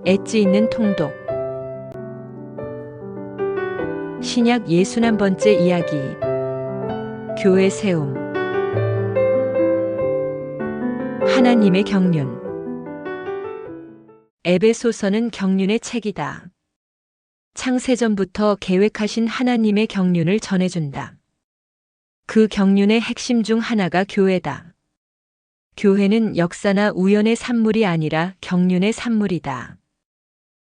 엣지 있는 통독. 신약 61번째 이야기. 교회 세움. 하나님의 경륜. 에베소서는 경륜의 책이다. 창세전부터 계획하신 하나님의 경륜을 전해준다. 그 경륜의 핵심 중 하나가 교회다. 교회는 역사나 우연의 산물이 아니라 경륜의 산물이다.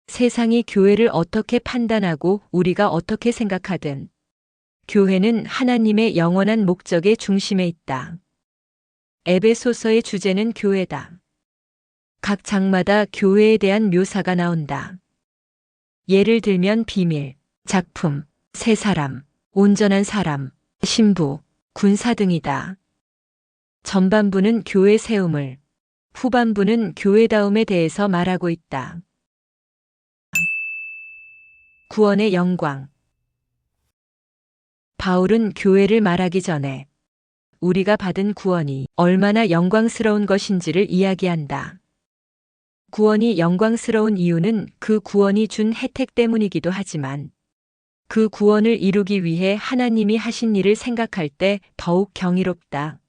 세상이 교회를 어떻게 판단하고 우리가 어떻게 생각하든 교회는 하나님의 영원한 목적의 중심에 있다. 에베소서의 주제는 교회다. 각 장마다 교회에 대한 묘사가 나온다. 예를 들면 비밀, 작품, 새 사람, 온전한 사람, 신부, 군사 등이다. 전반부는 교회 세움을, 후반부는 교회다움에 대해서 말하고 있다. 구원의 영광. 바울은 교회를 말하기 전에 우리가 받은 구원이 얼마나 영광스러운 것인지를 이야기한다. 구원이 영광스러운 이유는 그 구원이 준 혜택 때문이기도 하지만 그 구원을 이루기 위해 하나님이 하신 일을 생각할 때 더욱 경이롭다.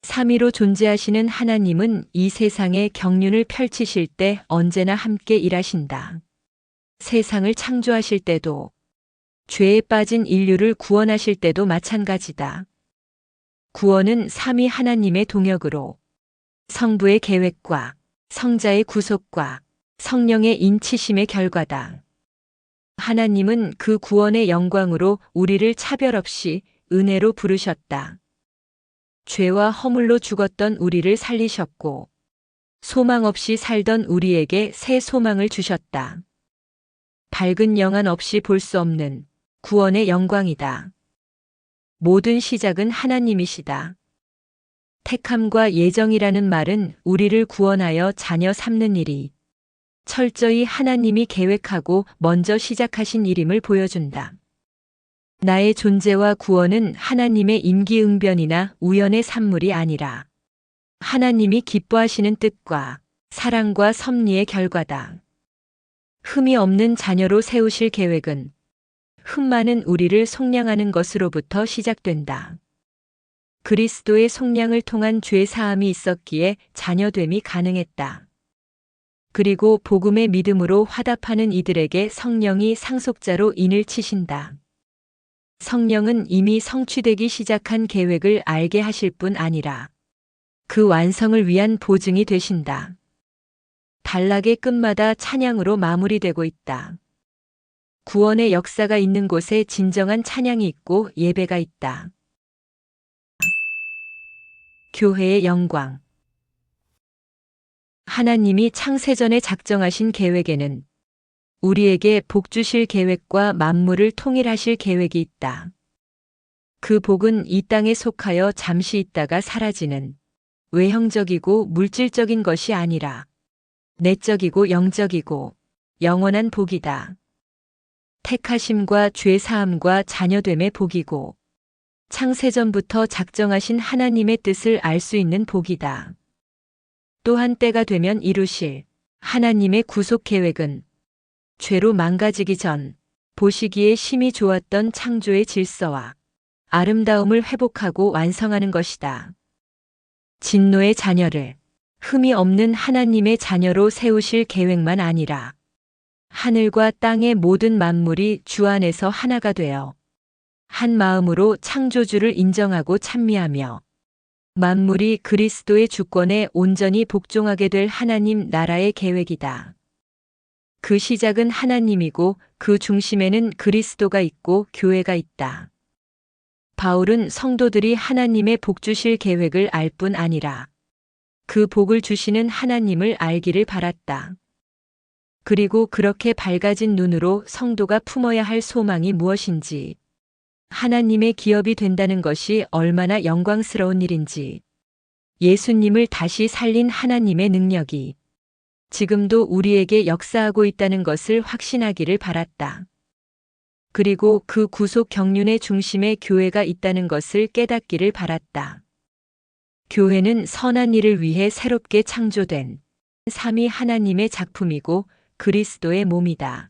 삼위로 존재하시는 하나님은 이 세상에 경륜을 펼치실 때 언제나 함께 일하신다. 세상을 창조하실 때도, 죄에 빠진 인류를 구원하실 때도 마찬가지다. 구원은 삼위 하나님의 동역으로 성부의 계획과 성자의 구속과 성령의 인치심의 결과다. 하나님은 그 구원의 영광으로 우리를 차별 없이 은혜로 부르셨다. 죄와 허물로 죽었던 우리를 살리셨고, 소망 없이 살던 우리에게 새 소망을 주셨다. 밝은 영안 없이 볼 수 없는 구원의 영광이다. 모든 시작은 하나님이시다. 택함과 예정이라는 말은 우리를 구원하여 자녀 삼는 일이 철저히 하나님이 계획하고 먼저 시작하신 일임을 보여준다. 나의 존재와 구원은 하나님의 임기응변이나 우연의 산물이 아니라 하나님이 기뻐하시는 뜻과 사랑과 섭리의 결과다. 흠이 없는 자녀로 세우실 계획은 흠 많은 우리를 속량하는 것으로부터 시작된다. 그리스도의 속량을 통한 죄 사함이 있었기에 자녀됨이 가능했다. 그리고 복음의 믿음으로 화답하는 이들에게 성령이 상속자로 인을 치신다. 성령은 이미 성취되기 시작한 계획을 알게 하실 뿐 아니라 그 완성을 위한 보증이 되신다. 단락의 끝마다 찬양으로 마무리되고 있다. 구원의 역사가 있는 곳에 진정한 찬양이 있고 예배가 있다. 교회의 영광. 하나님이 창세전에 작정하신 계획에는 우리에게 복 주실 계획과 만물을 통일하실 계획이 있다. 그 복은 이 땅에 속하여 잠시 있다가 사라지는 외형적이고 물질적인 것이 아니라 내적이고 영적이고 영원한 복이다. 택하심과 죄사함과 자녀됨의 복이고 창세전부터 작정하신 하나님의 뜻을 알 수 있는 복이다. 또한 때가 되면 이루실 하나님의 구속 계획은 죄로 망가지기 전 보시기에 심히 좋았던 창조의 질서와 아름다움을 회복하고 완성하는 것이다. 진노의 자녀를 흠이 없는 하나님의 자녀로 세우실 계획만 아니라 하늘과 땅의 모든 만물이 주 안에서 하나가 되어 한 마음으로 창조주를 인정하고 찬미하며 만물이 그리스도의 주권에 온전히 복종하게 될 하나님 나라의 계획이다. 그 시작은 하나님이고 그 중심에는 그리스도가 있고 교회가 있다. 바울은 성도들이 하나님의 복 주실 계획을 알 뿐 아니라 그 복을 주시는 하나님을 알기를 바랐다. 그리고 그렇게 밝아진 눈으로 성도가 품어야 할 소망이 무엇인지, 하나님의 기업이 된다는 것이 얼마나 영광스러운 일인지, 예수님을 다시 살린 하나님의 능력이 지금도 우리에게 역사하고 있다는 것을 확신하기를 바랐다. 그리고 그 구속 경륜의 중심에 교회가 있다는 것을 깨닫기를 바랐다. 교회는 선한 일을 위해 새롭게 창조된 삼위 하나님의 작품이고 그리스도의 몸이다.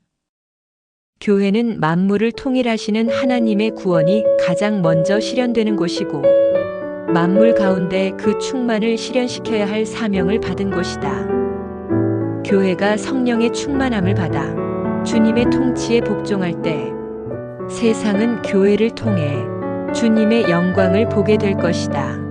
교회는 만물을 통일하시는 하나님의 구원이 가장 먼저 실현되는 곳이고, 만물 가운데 그 충만을 실현시켜야 할 사명을 받은 곳이다. 교회가 성령의 충만함을 받아 주님의 통치에 복종할 때 세상은 교회를 통해 주님의 영광을 보게 될 것이다.